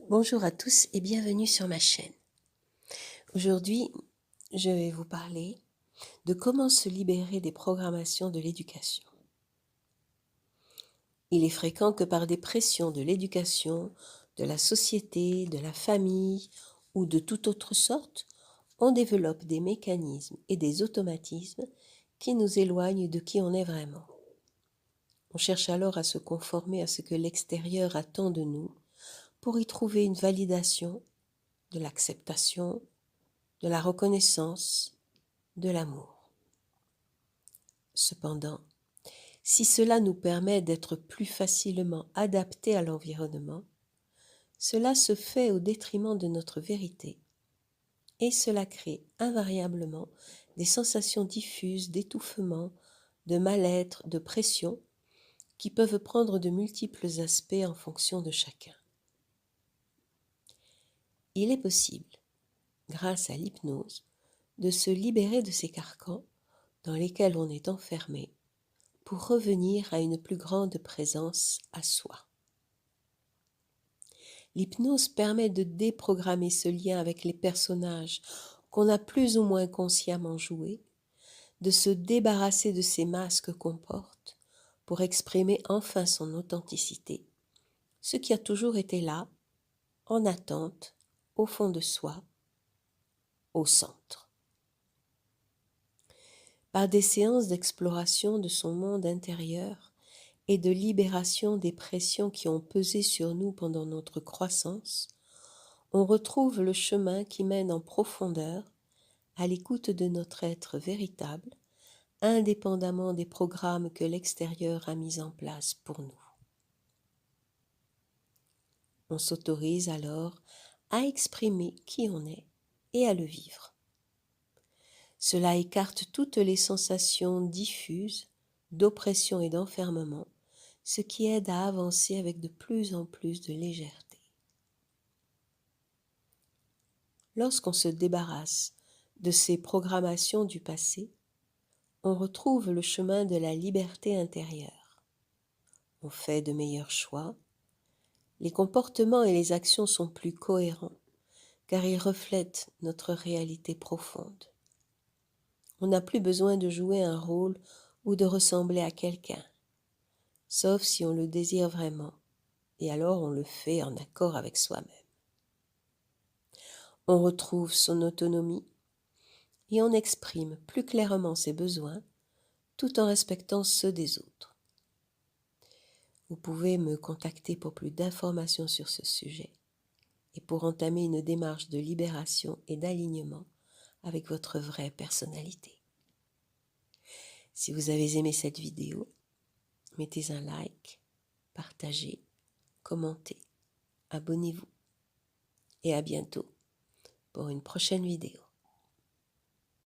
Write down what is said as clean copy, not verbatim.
Bonjour à tous et bienvenue sur ma chaîne. Aujourd'hui, je vais vous parler de comment se libérer des programmations de l'éducation. Il est fréquent que par des pressions de l'éducation, de la société, de la famille ou de toute autre sorte, on développe des mécanismes et des automatismes qui nous éloignent de qui on est vraiment. On cherche alors à se conformer à ce que l'extérieur attend de nous pour y trouver une validation, de l'acceptation, de la reconnaissance, de l'amour. Cependant, si cela nous permet d'être plus facilement adaptés à l'environnement, cela se fait au détriment de notre vérité et cela crée invariablement des sensations diffuses d'étouffement, de mal-être, de pression qui peuvent prendre de multiples aspects en fonction de chacun. Il est possible, grâce à l'hypnose, de se libérer de ces carcans dans lesquels on est enfermé pour revenir à une plus grande présence à soi. L'hypnose permet de déprogrammer ce lien avec les personnages qu'on a plus ou moins consciemment joués, de se débarrasser de ces masques qu'on porte pour exprimer enfin son authenticité, ce qui a toujours été là, en attente, au fond de soi, au centre. Par des séances d'exploration de son monde intérieur et de libération des pressions qui ont pesé sur nous pendant notre croissance, on retrouve le chemin qui mène en profondeur à l'écoute de notre être véritable, indépendamment des programmes que l'extérieur a mis en place pour nous. On s'autorise alors à exprimer qui on est et à le vivre. Cela écarte toutes les sensations diffuses d'oppression et d'enfermement, ce qui aide à avancer avec de plus en plus de légèreté. Lorsqu'on se débarrasse de ces programmations du passé, on retrouve le chemin de la liberté intérieure. On fait de meilleurs choix, les comportements et les actions sont plus cohérents, car ils reflètent notre réalité profonde. On n'a plus besoin de jouer un rôle ou de ressembler à quelqu'un, sauf si on le désire vraiment, et alors on le fait en accord avec soi-même. On retrouve son autonomie et on exprime plus clairement ses besoins tout en respectant ceux des autres. Vous pouvez me contacter pour plus d'informations sur ce sujet et pour entamer une démarche de libération et d'alignement avec votre vraie personnalité. Si vous avez aimé cette vidéo, mettez un like, partagez, commentez, abonnez-vous et à bientôt pour une prochaine vidéo.